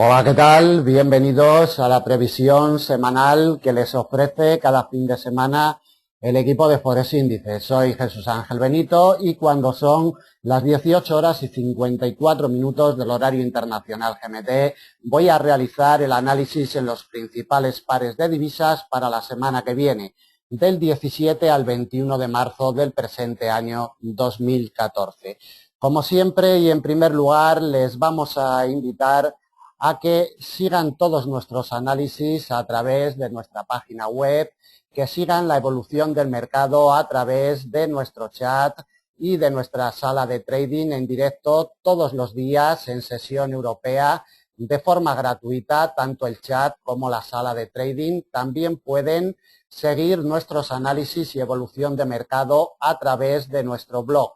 Hola, ¿qué tal? Bienvenidos a la previsión semanal que les ofrece cada fin de semana el equipo de Forex Índice. Soy Jesús Ángel Benito y cuando son las 18 horas y 54 minutos del horario internacional GMT, voy a realizar el análisis en los principales pares de divisas para la semana que viene, del 17 al 21 de marzo del presente año 2014. Como siempre y en primer lugar, les vamos a invitar a que sigan todos nuestros análisis a través de nuestra página web, que sigan la evolución del mercado a través de nuestro chat y de nuestra sala de trading en directo todos los días en sesión europea de forma gratuita, tanto el chat como la sala de trading. También pueden seguir nuestros análisis y evolución de mercado a través de nuestro blog,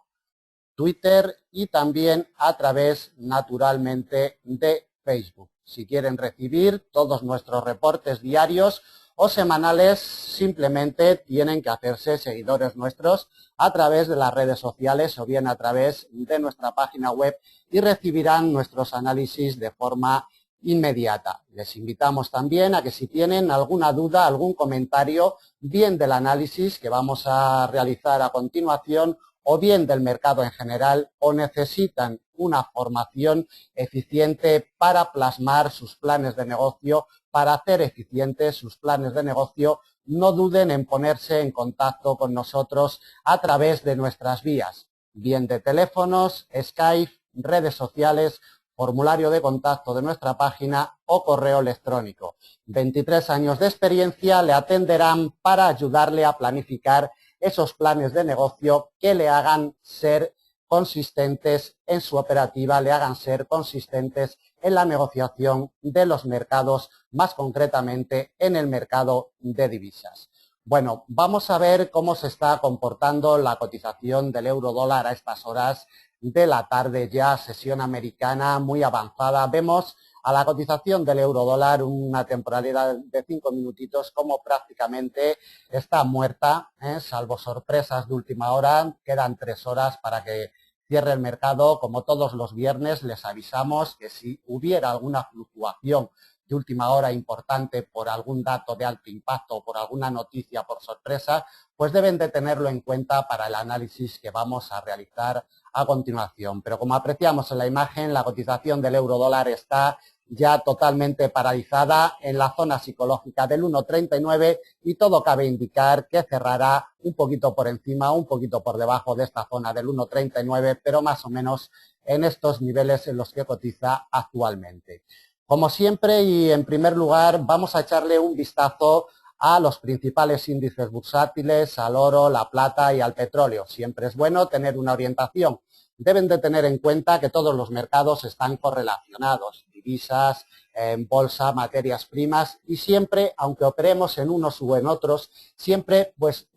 Twitter y también a través, naturalmente, de Facebook. Si quieren recibir todos nuestros reportes diarios o semanales, simplemente tienen que hacerse seguidores nuestros a través de las redes sociales o bien a través de nuestra página web y recibirán nuestros análisis de forma inmediata. Les invitamos también a que si tienen alguna duda, algún comentario, bien del análisis que vamos a realizar a continuación o bien del mercado en general, o necesitan una formación eficiente para plasmar sus planes de negocio, para hacer eficientes sus planes de negocio, no duden en ponerse en contacto con nosotros a través de nuestras vías, bien de teléfonos, Skype, redes sociales, formulario de contacto de nuestra página o correo electrónico. 23 años de experiencia le atenderán para ayudarle a planificar esos planes de negocio que le hagan ser consistentes en su operativa, le hagan ser consistentes en la negociación de los mercados, más concretamente en el mercado de divisas. Bueno, vamos a ver cómo se está comportando la cotización del euro dólar a estas horas de la tarde, ya sesión americana muy avanzada. Vemos a la cotización del euro dólar una temporalidad de 5 minutitos como prácticamente está muerta, salvo sorpresas de última hora. Quedan 3 horas para que cierre el mercado. Como todos los viernes les avisamos que si hubiera alguna fluctuación de última hora importante por algún dato de alto impacto o por alguna noticia por sorpresa, pues deben de tenerlo en cuenta para el análisis que vamos a realizar a continuación. Pero como apreciamos en la imagen, la cotización del euro dólar está ya totalmente paralizada en la zona psicológica del 1,39 y todo cabe indicar que cerrará un poquito por encima, un poquito por debajo de esta zona del 1,39, pero más o menos en estos niveles en los que cotiza actualmente. Como siempre y en primer lugar vamos a echarle un vistazo a los principales índices bursátiles, al oro, la plata y al petróleo. Siempre es bueno tener una orientación. Deben de tener en cuenta que todos los mercados están correlacionados, divisas, en bolsa, materias primas, y siempre, aunque operemos en unos u en otros, siempre pues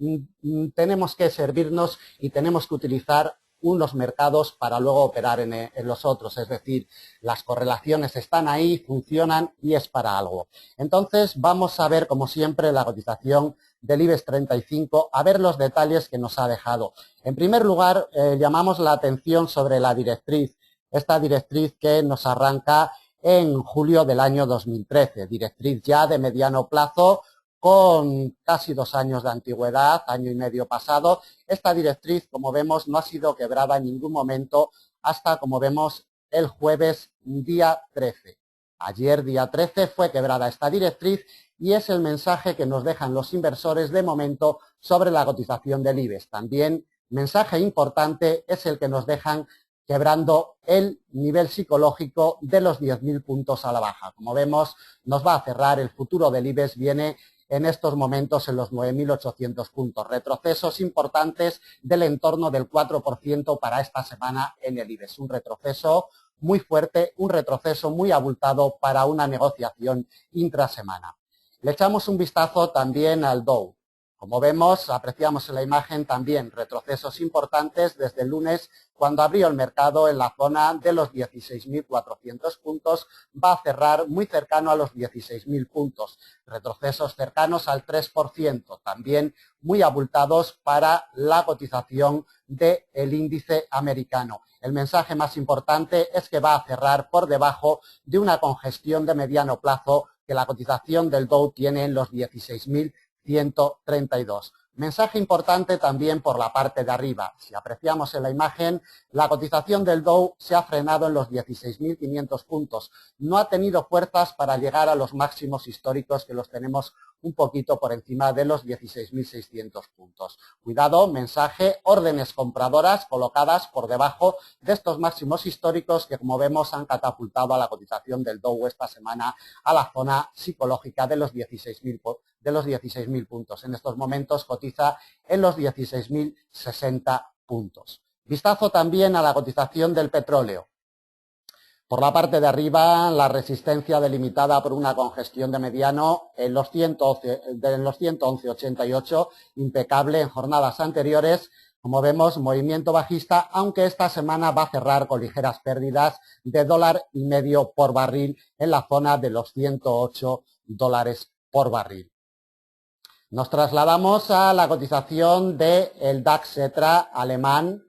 tenemos que servirnos y tenemos que utilizar unos mercados para luego operar en los otros, es decir, las correlaciones están ahí, funcionan y es para algo. Entonces vamos a ver como siempre la cotización del IBEX 35, a ver los detalles que nos ha dejado. En primer lugar, llamamos la atención sobre la directriz, esta directriz que nos arranca en julio del año 2013, directriz ya de mediano plazo, con casi 2 años de antigüedad, año y medio pasado. Esta directriz, como vemos, no ha sido quebrada en ningún momento hasta, como vemos, el jueves día 13. Ayer, día 13, fue quebrada esta directriz y es el mensaje que nos dejan los inversores de momento sobre la cotización del IBEX. También, mensaje importante, es el que nos dejan quebrando el nivel psicológico de los 10.000 puntos a la baja. Como vemos, nos va a cerrar el futuro del IBEX, viene en estos momentos en los 9.800 puntos. Retrocesos importantes del entorno del 4% para esta semana en el IBEX. Un retroceso muy fuerte, un retroceso muy abultado para una negociación intrasemana. Le echamos un vistazo también al Dow. Como vemos, apreciamos en la imagen también retrocesos importantes desde el lunes, cuando abrió el mercado en la zona de los 16.400 puntos, va a cerrar muy cercano a los 16.000 puntos. Retrocesos cercanos al 3%, también muy abultados para la cotización del índice americano. El mensaje más importante es que va a cerrar por debajo de una congestión de mediano plazo que la cotización del Dow tiene en los 16.132. Mensaje importante también por la parte de arriba. Si apreciamos en la imagen, la cotización del Dow se ha frenado en los 16.500 puntos. No ha tenido fuerzas para llegar a los máximos históricos, que los tenemos un poquito por encima de los 16.600 puntos. Cuidado, mensaje, órdenes compradoras colocadas por debajo de estos máximos históricos que, como vemos, han catapultado a la cotización del Dow esta semana a la zona psicológica de los 16.000 puntos. En estos momentos cotiza en los 16.060 puntos. Vistazo también a la cotización del petróleo. Por la parte de arriba, la resistencia delimitada por una congestión de mediano en los 111,88, impecable en jornadas anteriores. Como vemos, movimiento bajista, aunque esta semana va a cerrar con ligeras pérdidas de $1,50 por barril en la zona de los $108 por barril. Nos trasladamos a la cotización del DAX Xetra alemán.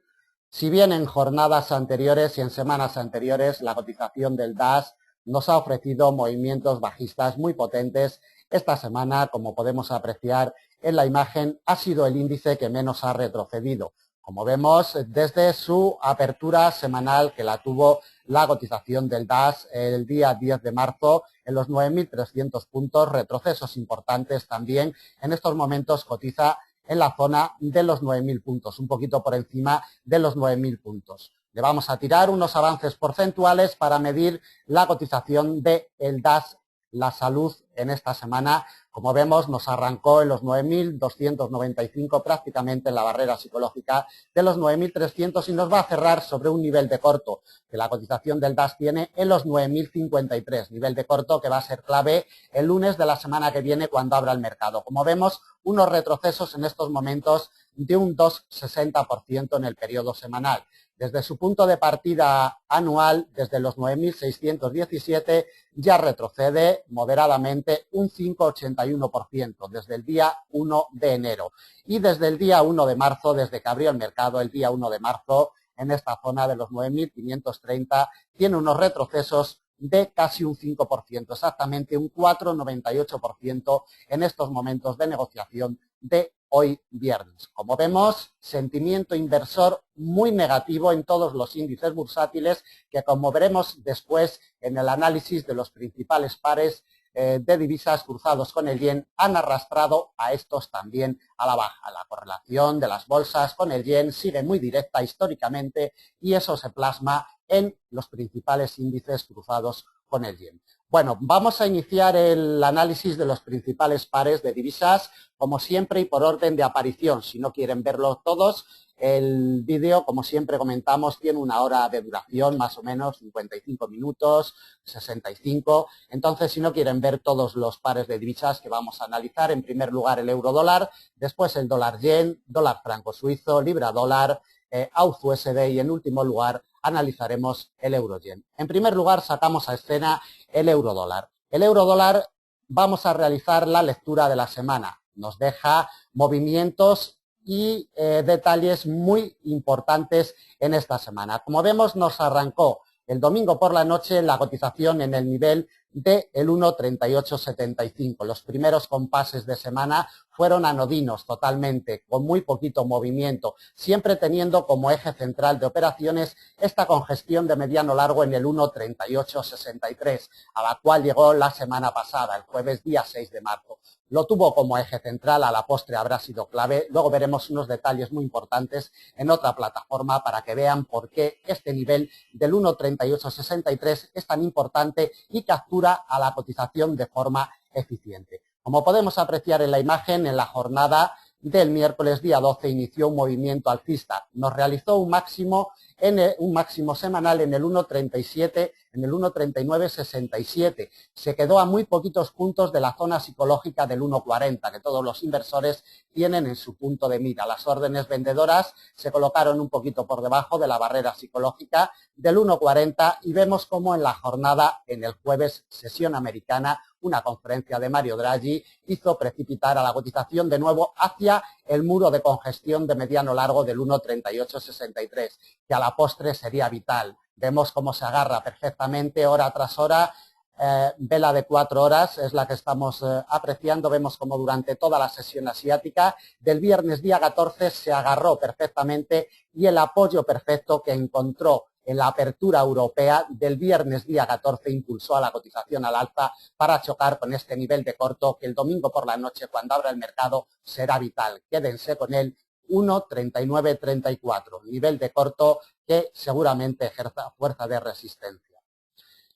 Si bien en jornadas anteriores y en semanas anteriores la cotización del DAX nos ha ofrecido movimientos bajistas muy potentes, esta semana, como podemos apreciar en la imagen, ha sido el índice que menos ha retrocedido. Como vemos, desde su apertura semanal, que la tuvo la cotización del DAX el día 10 de marzo, en los 9.300 puntos, retrocesos importantes también. En estos momentos cotiza en la zona de los 9.000 puntos, un poquito por encima de los 9.000 puntos. Le vamos a tirar unos avances porcentuales para medir la cotización del DAX, la salud, en esta semana. Como vemos, nos arrancó en los 9.295, prácticamente en la barrera psicológica de los 9.300, y nos va a cerrar sobre un nivel de corto que la cotización del DAX tiene en los 9.053, nivel de corto que va a ser clave el lunes de la semana que viene cuando abra el mercado. Como vemos, unos retrocesos en estos momentos de un 2,60% en el periodo semanal. Desde su punto de partida anual, desde los 9.617, ya retrocede moderadamente un 5,81% desde el día 1 de enero. Y desde el día 1 de marzo, desde que abrió el mercado el día 1 de marzo, en esta zona de los 9.530, tiene unos retrocesos de casi un 5%, exactamente un 4,98% en estos momentos de negociación de hoy viernes. Como vemos, sentimiento inversor muy negativo en todos los índices bursátiles que, como veremos después en el análisis de los principales pares de divisas cruzados con el yen, han arrastrado a estos también a la baja. La correlación de las bolsas con el yen sigue muy directa históricamente y eso se plasma en los principales índices cruzados con el yen. Bueno, vamos a iniciar el análisis de los principales pares de divisas, como siempre y por orden de aparición. Si no quieren verlo todos, el vídeo, como siempre comentamos, tiene una hora de duración, más o menos 55 minutos, 65. Entonces, si no quieren ver todos los pares de divisas que vamos a analizar, en primer lugar el euro-dólar, después el dólar-yen, dólar franco-suizo, libra-dólar, AUD-USD y en último lugar analizaremos el euro-yen. En primer lugar sacamos a escena el euro-dólar. El euro-dólar, vamos a realizar la lectura de la semana. Nos deja movimientos y detalles muy importantes en esta semana. Como vemos, nos arrancó el domingo por la noche la cotización en el nivel del 1,3875. Los primeros compases de semana fueron anodinos totalmente, con muy poquito movimiento, siempre teniendo como eje central de operaciones esta congestión de mediano largo en el 1,3863, a la cual llegó la semana pasada, el jueves día 6 de marzo. Lo tuvo como eje central, a la postre habrá sido clave. Luego veremos unos detalles muy importantes en otra plataforma para que vean por qué este nivel del 1,3863 es tan importante y captura a la cotización de forma eficiente. Como podemos apreciar en la imagen, en la jornada del miércoles día 12 inició un movimiento alcista. Nos realizó un máximo semanal en el 1.37, en el 1.3967. Se quedó a muy poquitos puntos de la zona psicológica del 1.40, que todos los inversores tienen en su punto de mira. Las órdenes vendedoras se colocaron un poquito por debajo de la barrera psicológica del 1.40 y vemos como en la jornada, en el jueves, sesión americana, una conferencia de Mario Draghi hizo precipitar a la cotización de nuevo hacia el muro de congestión de mediano largo del 1.3863, que a la postre sería vital. Vemos cómo se agarra perfectamente hora tras hora, vela de 4 horas es la que estamos apreciando. Vemos como durante toda la sesión asiática del viernes día 14 se agarró perfectamente y el apoyo perfecto que encontró en la apertura europea del viernes día 14 impulsó a la cotización al alza para chocar con este nivel de corto que el domingo por la noche, cuando abra el mercado, será vital. Quédense con él, 1.3934, nivel de corto que seguramente ejerza fuerza de resistencia.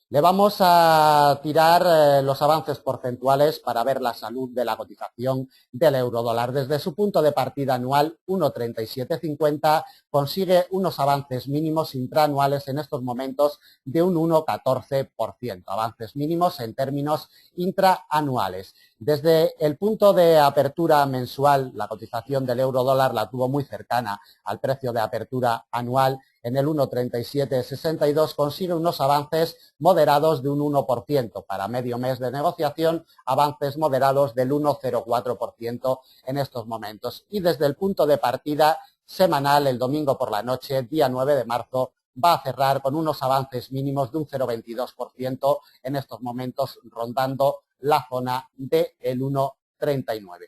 Le vamos a tirar los avances porcentuales para ver la salud de la cotización del eurodólar. Desde su punto de partida anual, 1.3750, consigue unos avances mínimos intraanuales en estos momentos de un 1,14%. Avances mínimos en términos intraanuales. Desde el punto de apertura mensual, la cotización del eurodólar la tuvo muy cercana al precio de apertura anual. En el 1,3762 consigue unos avances moderados de un 1%. Para medio mes de negociación, avances moderados del 1,04% en estos momentos. Y desde el punto de partida semanal, el domingo por la noche, día 9 de marzo, va a cerrar con unos avances mínimos de un 0,22% en estos momentos, rondando la zona del 1,39.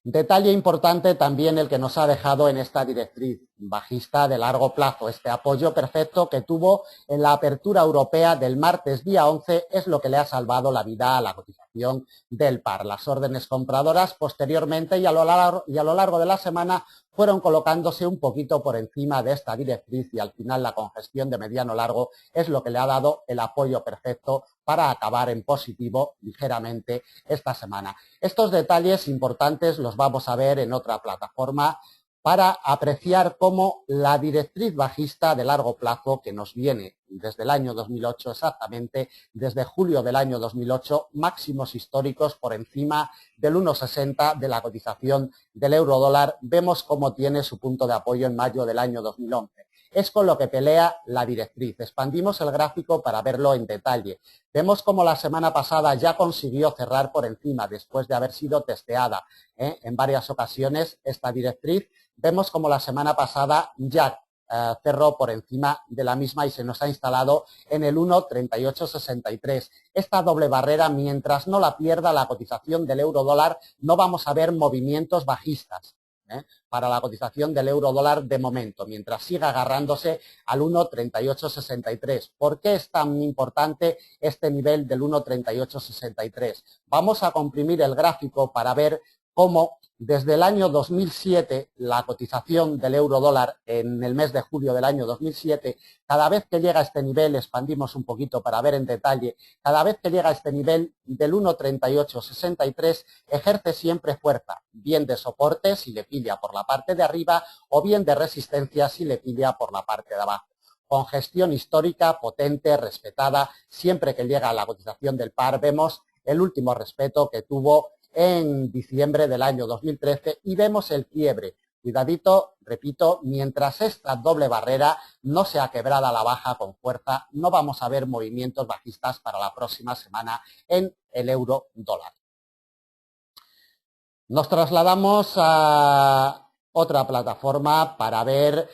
Detalle importante también el que nos ha dejado en esta directriz bajista de largo plazo. Este apoyo perfecto que tuvo en la apertura europea del martes día 11 es lo que le ha salvado la vida a la cotización del par. Las órdenes compradoras posteriormente y a lo largo de la semana fueron colocándose un poquito por encima de esta directriz y al final la congestión de mediano largo es lo que le ha dado el apoyo perfecto para acabar en positivo ligeramente esta semana. Estos detalles importantes los vamos a ver en otra plataforma para apreciar cómo la directriz bajista de largo plazo que nos viene desde el año 2008 exactamente, desde julio del año 2008, máximos históricos por encima del 1,60 de la cotización del eurodólar, vemos cómo tiene su punto de apoyo en mayo del año 2011. Es con lo que pelea la directriz. Expandimos el gráfico para verlo en detalle. Vemos como la semana pasada ya consiguió cerrar por encima después de haber sido testeada en varias ocasiones esta directriz. Vemos como la semana pasada ya cerró por encima de la misma y se nos ha instalado en el 1,3863. Esta doble barrera, mientras no la pierda la cotización del eurodólar, no vamos a ver movimientos bajistas para la cotización del eurodólar de momento, mientras siga agarrándose al 1,3863. ¿Por qué es tan importante este nivel del 1,3863? Vamos a comprimir el gráfico para ver cómo desde el año 2007 la cotización del eurodólar en el mes de julio del año 2007, cada vez que llega a este nivel, expandimos un poquito para ver en detalle, cada vez que llega a este nivel del 1,3863 ejerce siempre fuerza, bien de soporte si le pilla por la parte de arriba o bien de resistencia si le pilla por la parte de abajo. Congestión histórica, potente, respetada, siempre que llega a la cotización del par vemos el último respeto que tuvo en diciembre del año 2013 y vemos el quiebre. Cuidadito, repito, mientras esta doble barrera no sea quebrada a la baja con fuerza, no vamos a ver movimientos bajistas para la próxima semana en el euro dólar. Nos trasladamos a otra plataforma para ver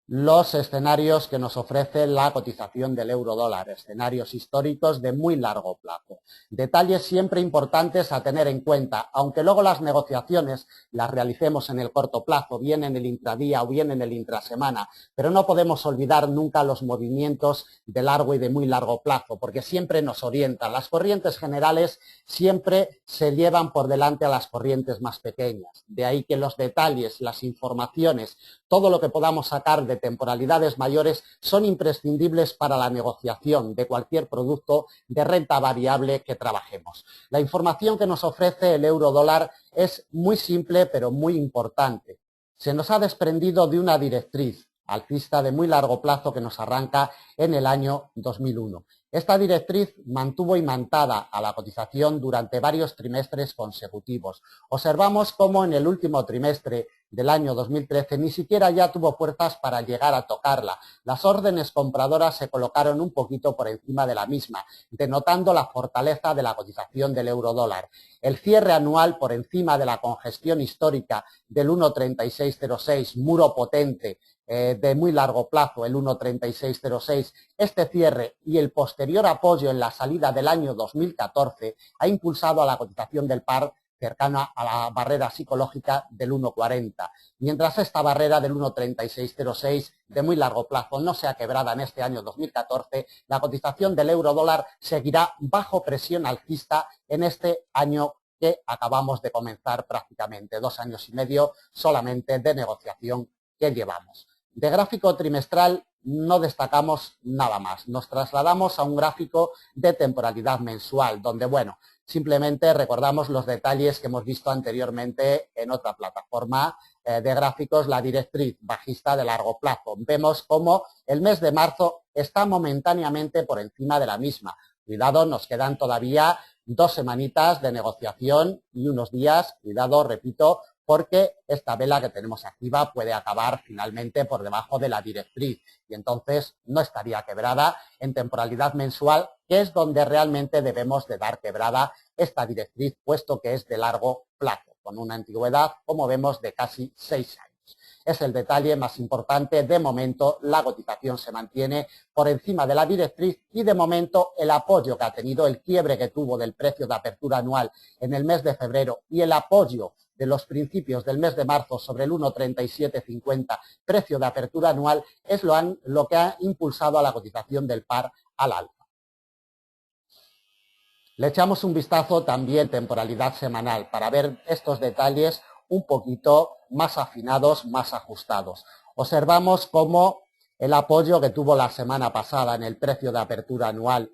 los escenarios que nos ofrece la cotización del eurodólar, escenarios históricos de muy largo plazo. Detalles siempre importantes a tener en cuenta, aunque luego las negociaciones las realicemos en el corto plazo, bien en el intradía o bien en el intrasemana, pero no podemos olvidar nunca los movimientos de largo y de muy largo plazo, porque siempre nos orientan. Las corrientes generales siempre se llevan por delante a las corrientes más pequeñas. De ahí que los detalles, las informaciones, todo lo que podamos sacar de temporalidades mayores son imprescindibles para la negociación de cualquier producto de renta variable que trabajemos. La información que nos ofrece el euro-dólar es muy simple pero muy importante. Se nos ha desprendido de una directriz alcista de muy largo plazo que nos arranca en el año 2001. Esta directriz mantuvo imantada a la cotización durante varios trimestres consecutivos. Observamos cómo en el último trimestre del año 2013 ni siquiera ya tuvo fuerzas para llegar a tocarla. Las órdenes compradoras se colocaron un poquito por encima de la misma, denotando la fortaleza de la cotización del euro-dólar. El cierre anual por encima de la congestión histórica del 1,3606, muro potente, de muy largo plazo, el 1,3606, este cierre y el posterior apoyo en la salida del año 2014 ha impulsado a la cotización del par cercana a la barrera psicológica del 1,40. Mientras esta barrera del 1,3606 de muy largo plazo no sea quebrada en este año 2014, la cotización del euro-dólar seguirá bajo presión alcista en este año que acabamos de comenzar prácticamente, 2 años y medio solamente de negociación que llevamos. De gráfico trimestral no destacamos nada más. Nos trasladamos a un gráfico de temporalidad mensual, donde, bueno, simplemente recordamos los detalles que hemos visto anteriormente en otra plataforma de gráficos, la directriz bajista de largo plazo. Vemos cómo el mes de marzo está momentáneamente por encima de la misma. Cuidado, nos quedan todavía 2 semanitas de negociación y unos días, cuidado, repito, porque esta vela que tenemos activa puede acabar finalmente por debajo de la directriz y entonces no estaría quebrada en temporalidad mensual, que es donde realmente debemos de dar quebrada esta directriz, puesto que es de largo plazo, con una antigüedad, como vemos, de casi 6 años. Es el detalle más importante. De momento la cotización se mantiene por encima de la directriz y de momento el apoyo que ha tenido, el quiebre que tuvo del precio de apertura anual en el mes de febrero y el apoyo de los principios del mes de marzo sobre el 1,3750 precio de apertura anual es lo que ha impulsado a la cotización del par al alza. Le echamos un vistazo también temporalidad semanal para ver estos detalles un poquito más afinados, más ajustados. Observamos cómo el apoyo que tuvo la semana pasada en el precio de apertura anual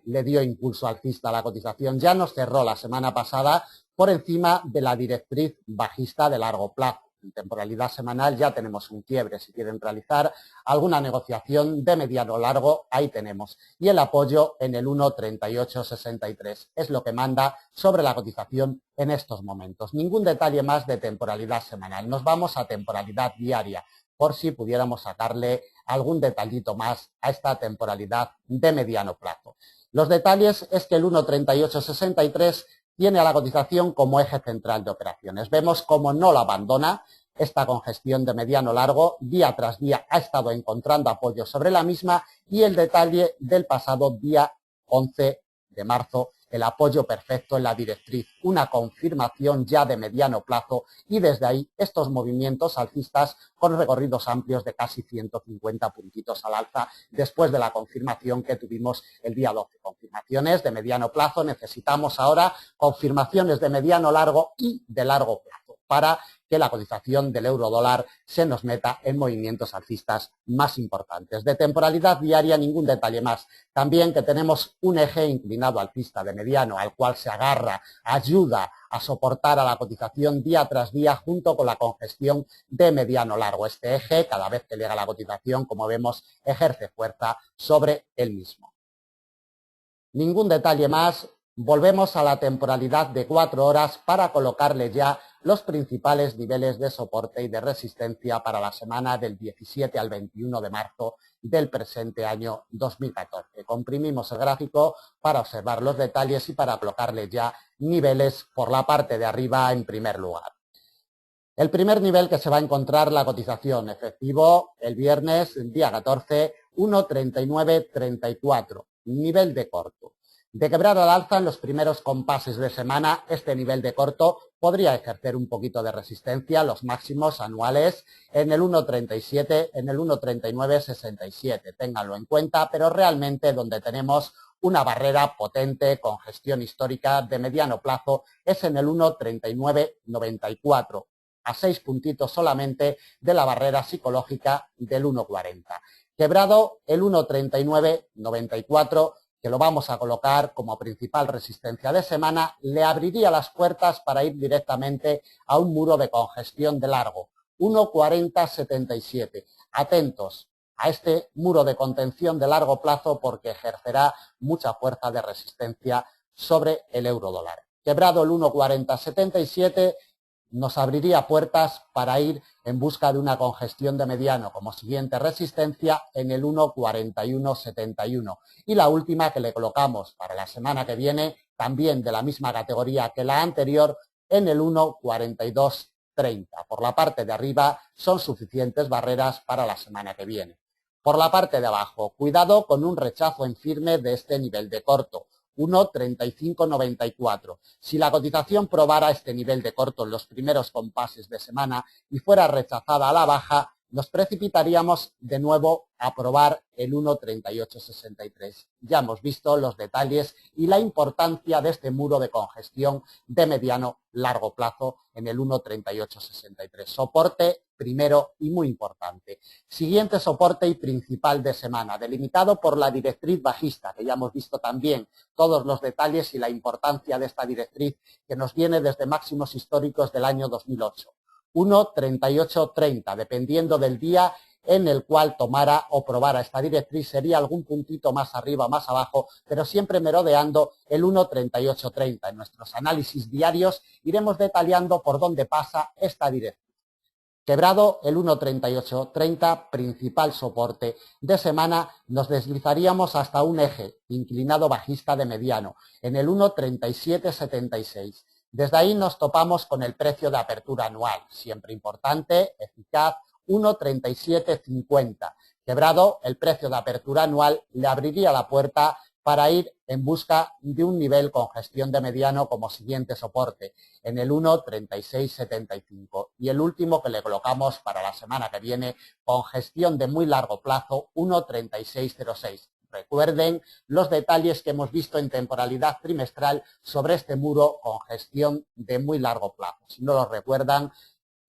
le dio impulso alcista a la cotización. Ya nos cerró la semana pasada por encima de la directriz bajista de largo plazo. En temporalidad semanal ya tenemos un quiebre. Si quieren realizar alguna negociación de mediano largo, ahí tenemos. Y el apoyo en el 1,3863 es lo que manda sobre la cotización en estos momentos. Ningún detalle más de temporalidad semanal. Nos vamos a temporalidad diaria, por si pudiéramos sacarle algún detallito más a esta temporalidad de mediano plazo. Los detalles es que el 1,3863 tiene a la cotización como eje central de operaciones. Vemos cómo no la abandona esta congestión de mediano largo, día tras día ha estado encontrando apoyo sobre la misma y el detalle del pasado día 11 de marzo, el apoyo perfecto en la directriz, una confirmación ya de mediano plazo y desde ahí estos movimientos alcistas con recorridos amplios de casi 150 puntitos al alza después de la confirmación que tuvimos el día 12. Confirmaciones de mediano plazo, necesitamos ahora confirmaciones de mediano largo y de largo plazo para que la cotización del euro-dólar se nos meta en movimientos alcistas más importantes. De temporalidad diaria, ningún detalle más. También que tenemos un eje inclinado alcista de mediano al cual se agarra, ayuda a soportar a la cotización día tras día junto con la congestión de mediano largo. Este eje, cada vez que llega la cotización, como vemos, ejerce fuerza sobre el mismo. Ningún detalle más. Volvemos a la temporalidad de 4 horas para colocarle ya los principales niveles de soporte y de resistencia para la semana del 17 al 21 de marzo del presente año 2014. Comprimimos el gráfico para observar los detalles y para colocarle ya niveles por la parte de arriba en primer lugar. El primer nivel que se va a encontrar la cotización efectivo el viernes, el día 14, 1,3934, nivel de corto. De quebrar al alza en los primeros compases de semana, este nivel de corto podría ejercer un poquito de resistencia, los máximos anuales en el 1,37, en el 1,3967. Ténganlo en cuenta, pero realmente donde tenemos una barrera potente con gestión histórica de mediano plazo es en el 1,3994. a 6 puntitos solamente de la barrera psicológica del 1,40. Quebrado el 1,3994, que lo vamos a colocar como principal resistencia de semana, le abriría las puertas para ir directamente a un muro de congestión de largo, 1,4077. Atentos a este muro de contención de largo plazo porque ejercerá mucha fuerza de resistencia sobre el euro dólar. Quebrado el 1,4077, nos abriría puertas para ir en busca de una congestión de mediano como siguiente resistencia en el 1,4171. Y la última que le colocamos para la semana que viene, también de la misma categoría que la anterior, en el 1,4230. Por la parte de arriba son suficientes barreras para la semana que viene. Por la parte de abajo, cuidado con un rechazo en firme de este nivel de corto, 1,3594. Si la cotización probara este nivel de corto en los primeros compases de semana y fuera rechazada a la baja, nos precipitaríamos de nuevo a probar el 1,3863. Ya hemos visto los detalles y la importancia de este muro de congestión de mediano largo plazo en el 1,3863. Soporte primero y muy importante. Siguiente soporte y principal de semana, delimitado por la directriz bajista, que ya hemos visto también todos los detalles y la importancia de esta directriz que nos viene desde máximos históricos del año 2008. 1,3830, dependiendo del día en el cual tomara o probara esta directriz, sería algún puntito más arriba o más abajo, pero siempre merodeando el 1,3830. En nuestros análisis diarios iremos detallando por dónde pasa esta directriz. Quebrado el 1,3830, principal soporte de semana, nos deslizaríamos hasta un eje inclinado bajista de mediano, en el 1,3776. Desde ahí nos topamos con el precio de apertura anual, siempre importante, eficaz, 1,3750. Quebrado el precio de apertura anual, le abriría la puerta para ir en busca de un nivel con gestión de mediano como siguiente soporte, en el 1,3675. Y el último que le colocamos para la semana que viene, con gestión de muy largo plazo, 1,3606. Recuerden los detalles que hemos visto en temporalidad trimestral sobre este muro con gestión de muy largo plazo. Si no lo recuerdan,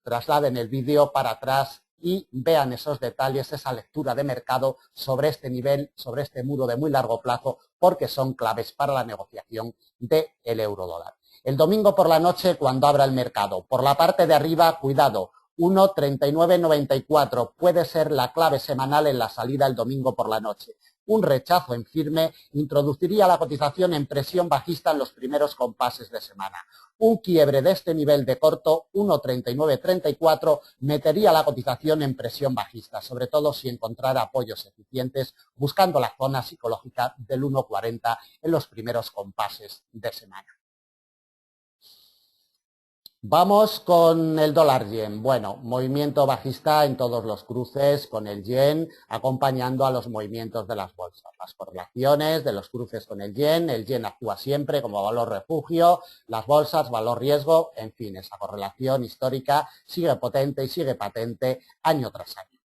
trasladen el vídeo para atrás y vean esos detalles, esa lectura de mercado sobre este nivel, sobre este muro de muy largo plazo, porque son claves para la negociación del euro dólar. El domingo por la noche, cuando abra el mercado, por la parte de arriba, cuidado, 1,3994 puede ser la clave semanal en la salida el domingo por la noche. Un rechazo en firme introduciría la cotización en presión bajista en los primeros compases de semana. Un quiebre de este nivel de corto, 1,3934, metería la cotización en presión bajista, sobre todo si encontrara apoyos eficientes buscando la zona psicológica del 1,40 en los primeros compases de semana. Vamos con el dólar yen. Bueno, movimiento bajista en todos los cruces con el yen, acompañando a los movimientos de las bolsas. Las correlaciones de los cruces con el yen actúa siempre como valor refugio, las bolsas, valor riesgo, en fin, esa correlación histórica sigue potente y sigue patente año tras año.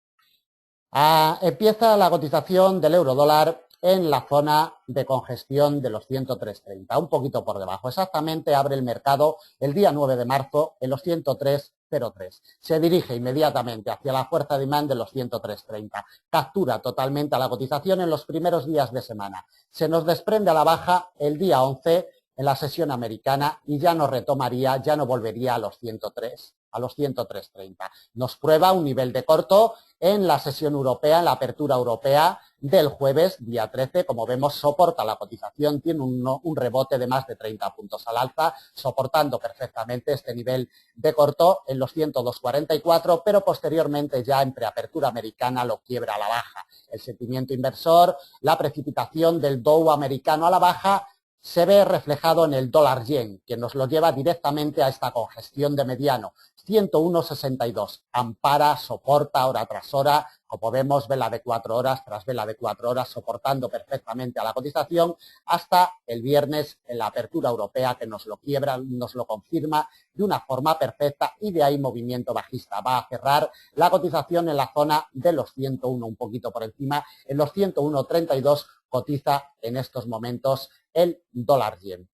Empieza la cotización del euro dólar en la zona de congestión de los 103.30, un poquito por debajo. Exactamente abre el mercado el día 9 de marzo en los 103.03. Se dirige inmediatamente hacia la fuerza de demand de los 103.30. Captura totalmente a la cotización en los primeros días de semana. Se nos desprende a la baja el día 11 en la sesión americana y ya no retomaría, ya no volvería a los 103. A los 103.30. Nos prueba un nivel de corto en la sesión europea, en la apertura europea del jueves, día 13. Como vemos, soporta la cotización, tiene un rebote de más de 30 puntos al alza, soportando perfectamente este nivel de corto en los 102.44, pero posteriormente ya en preapertura americana lo quiebra a la baja. El sentimiento inversor, la precipitación del Dow americano a la baja, se ve reflejado en el dólar yen, que nos lo lleva directamente a esta congestión de mediano. 101.62, ampara, soporta hora tras hora, como vemos, vela de 4 horas tras vela de 4 horas, soportando perfectamente a la cotización hasta el viernes en la apertura europea, que nos lo quiebra, nos lo confirma de una forma perfecta y de ahí movimiento bajista. Va a cerrar la cotización en la zona de los 101, un poquito por encima, en los 101.32 cotiza en estos momentos el dólar yen.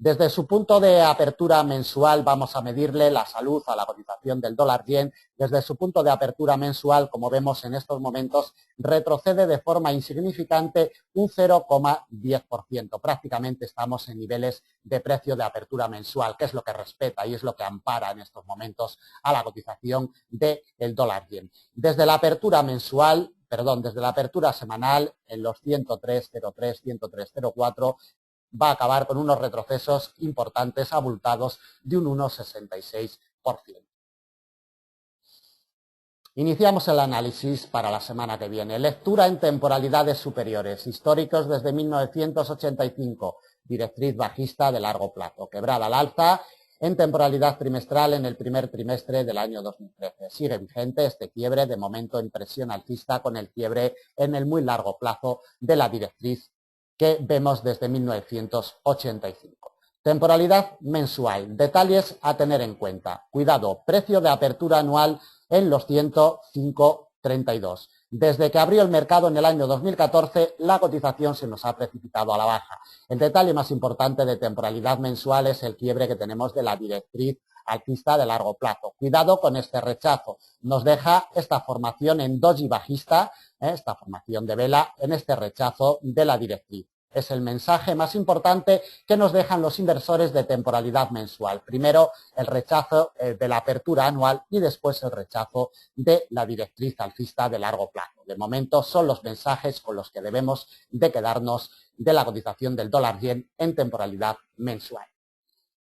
Desde su punto de apertura mensual vamos a medirle la salud a la cotización del dólar-yen. Desde su punto de apertura mensual, como vemos en estos momentos, retrocede de forma insignificante un 0,10%. Prácticamente estamos en niveles de precio de apertura mensual, que es lo que respeta y es lo que ampara en estos momentos a la cotización del dólar-yen. Desde la apertura semanal en los 103.03, 103.04, va a acabar con unos retrocesos importantes, abultados, de un 1,66%. Iniciamos el análisis para la semana que viene. Lectura en temporalidades superiores, históricos desde 1985, directriz bajista de largo plazo, quebrada al alza en temporalidad trimestral en el primer trimestre del año 2013. Sigue vigente este quiebre, de momento en presión alcista, con el quiebre en el muy largo plazo de la directriz que vemos desde 1985. Temporalidad mensual. Detalles a tener en cuenta. Cuidado, precio de apertura anual en los 105,32. Desde que abrió el mercado en el año 2014, la cotización se nos ha precipitado a la baja. El detalle más importante de temporalidad mensual es el quiebre que tenemos de la directriz alcista de largo plazo. Cuidado con este rechazo. Nos deja esta formación en doji bajista, esta formación de vela, en este rechazo de la directriz. Es el mensaje más importante que nos dejan los inversores de temporalidad mensual. Primero el rechazo de la apertura anual y después el rechazo de la directriz alcista de largo plazo. De momento son los mensajes con los que debemos de quedarnos de la cotización del dólar-yen en temporalidad mensual.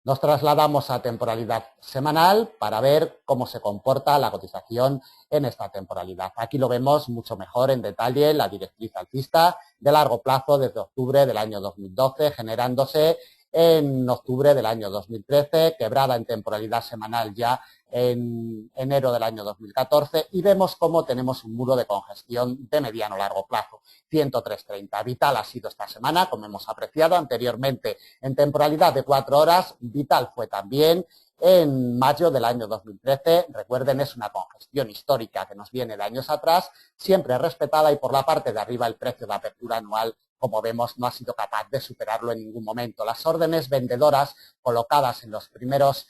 Nos trasladamos a temporalidad semanal para ver cómo se comporta la cotización en esta temporalidad. Aquí lo vemos mucho mejor en detalle, la directriz alcista de largo plazo desde octubre del año 2012, generándose en octubre del año 2013, quebrada en temporalidad semanal ya en enero del año 2014, y vemos cómo tenemos un muro de congestión de mediano largo plazo, 103.30. Vital ha sido esta semana, como hemos apreciado anteriormente, en temporalidad de 4 horas. Vital fue también en mayo del año 2013. Recuerden, es una congestión histórica que nos viene de años atrás, siempre respetada, y por la parte de arriba el precio de apertura anual, como vemos, no ha sido capaz de superarlo en ningún momento. Las órdenes vendedoras colocadas en las primeras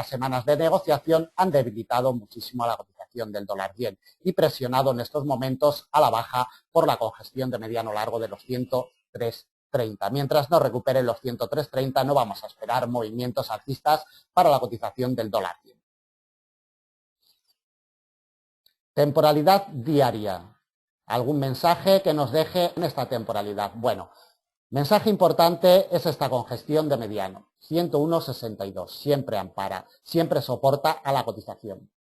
semanas de negociación han debilitado muchísimo a la cotización del dólar-yen y presionado en estos momentos a la baja por la congestión de mediano largo de los 103.30. Mientras no recuperen los 103.30, no vamos a esperar movimientos alcistas para la cotización del dólar-yen. Temporalidad diaria. ¿Algún mensaje que nos deje en esta temporalidad? Bueno, mensaje importante es esta congestión de mediano, 101.62, siempre ampara, siempre soporta a la cotización.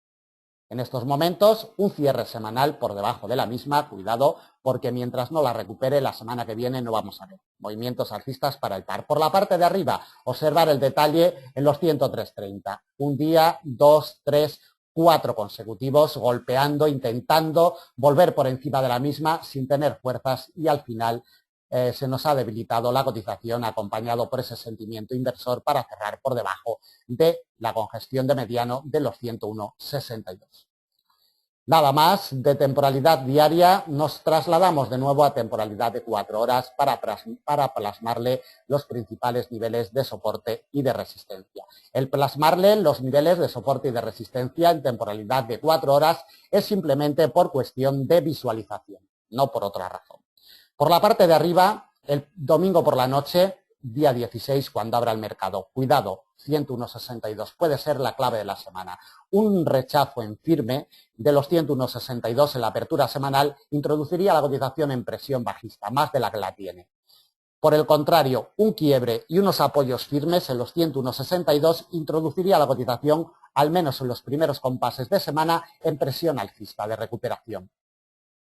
En estos momentos, un cierre semanal por debajo de la misma, cuidado, porque mientras no la recupere la semana que viene no vamos a ver movimientos alcistas para el par. Por la parte de arriba, observar el detalle en los 103.30. Un día, 2, 3, 4 consecutivos, golpeando, intentando volver por encima de la misma sin tener fuerzas, y al final se nos ha debilitado la cotización, acompañado por ese sentimiento inversor, para cerrar por debajo de la congestión de mediano de los 101.62. Nada más de temporalidad diaria. Nos trasladamos de nuevo a temporalidad de 4 horas para plasmarle los principales niveles de soporte y de resistencia. El plasmarle los niveles de soporte y de resistencia en temporalidad de 4 horas es simplemente por cuestión de visualización, no por otra razón. Por la parte de arriba, el domingo por la noche, día 16, cuando abra el mercado, cuidado, 101.62 puede ser la clave de la semana. Un rechazo en firme de los 101.62 en la apertura semanal introduciría la cotización en presión bajista, más de la que la tiene. Por el contrario, un quiebre y unos apoyos firmes en los 101.62 introduciría la cotización, al menos en los primeros compases de semana, en presión alcista de recuperación.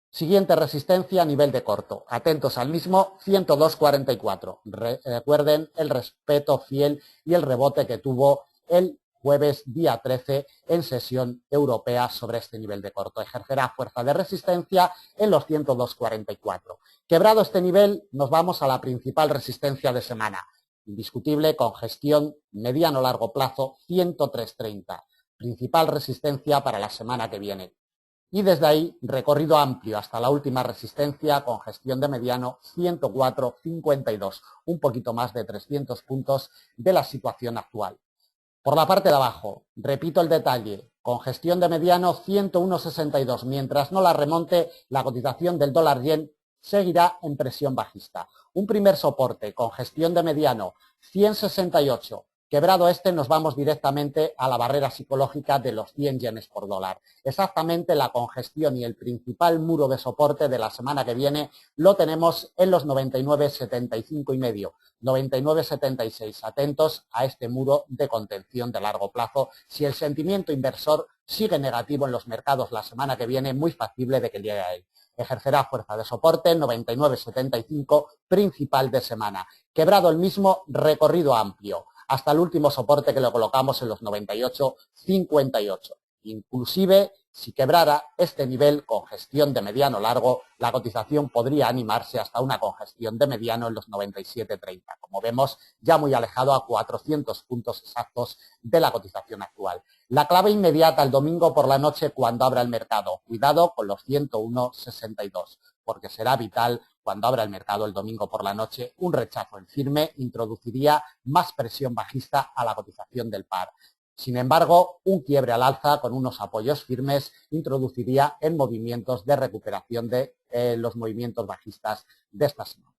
Siguiente resistencia a nivel de corto. Atentos al mismo, 102.44. Recuerden el respeto fiel y el rebote que tuvo el jueves día 13 en sesión europea sobre este nivel de corto. Ejercerá fuerza de resistencia en los 102.44. Quebrado este nivel, nos vamos a la principal resistencia de semana. Indiscutible, congestión mediano-largo plazo, 103.30. Principal resistencia para la semana que viene. y desde ahí recorrido amplio hasta la última resistencia con gestión de mediano 104,52, un poquito más de 300 puntos de la situación actual. Por la parte de abajo, repito el detalle, con gestión de mediano 101,62, mientras no la remonte, la cotización del dólar yen seguirá en presión bajista. Un primer soporte con gestión de mediano 168, quebrado este nos vamos directamente a la barrera psicológica de los 100 yenes por dólar. Exactamente la congestión y el principal muro de soporte de la semana que viene lo tenemos en los 99,75 y medio, 99,76. Atentos a este muro de contención de largo plazo. Si el sentimiento inversor sigue negativo en los mercados la semana que viene, muy factible de que llegue a él. Ejercerá fuerza de soporte 99,75, principal de semana. Quebrado el mismo, recorrido amplio, hasta el último soporte que lo colocamos en los 98,58. Inclusive, si quebrara este nivel con gestión de mediano largo, la cotización podría animarse hasta una congestión de mediano en los 97,30. Como vemos, ya muy alejado a 400 puntos exactos de la cotización actual. La clave inmediata el domingo por la noche cuando abra el mercado. Cuidado con los 101,62, porque será vital cuando abra el mercado el domingo por la noche. Un rechazo en firme introduciría más presión bajista a la cotización del par. Sin embargo, un quiebre al alza con unos apoyos firmes introduciría en movimientos de recuperación de los movimientos bajistas de esta semana.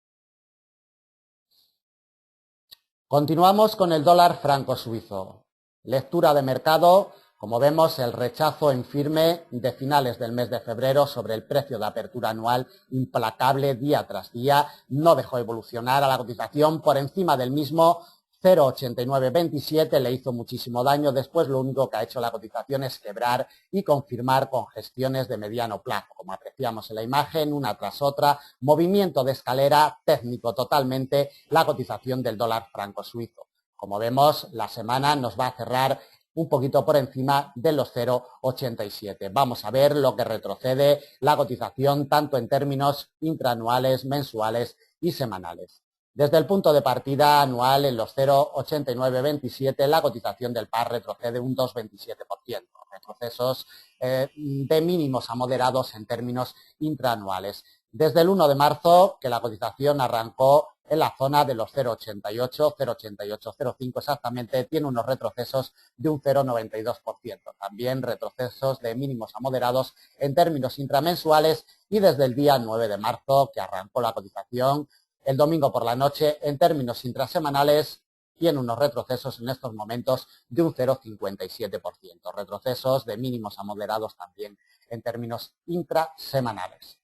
Continuamos con el dólar franco suizo. Lectura de mercado. Como vemos, el rechazo en firme de finales del mes de febrero sobre el precio de apertura anual, implacable día tras día, no dejó evolucionar a la cotización por encima del mismo. 0,8927 le hizo muchísimo daño. Después lo único que ha hecho la cotización es quebrar y confirmar con gestiones de mediano plazo. Como apreciamos en la imagen, una tras otra, movimiento de escalera técnico totalmente, la cotización del dólar franco suizo. Como vemos, la semana nos va a cerrar un poquito por encima de los 0,87. Vamos a ver lo que retrocede la cotización tanto en términos intraanuales, mensuales y semanales. Desde el punto de partida anual en los 0,8927 la cotización del par retrocede un 2,27%. Retrocesos de mínimos a moderados en términos intraanuales. Desde el 1 de marzo que la cotización arrancó en la zona de los 0,88, 0,8805 exactamente, tiene unos retrocesos de un 0,92%. También retrocesos de mínimos a moderados en términos intramensuales y desde el día 9 de marzo que arrancó la cotización el domingo por la noche en términos intrasemanales tiene unos retrocesos en estos momentos de un 0,57%. Retrocesos de mínimos a moderados también en términos intrasemanales.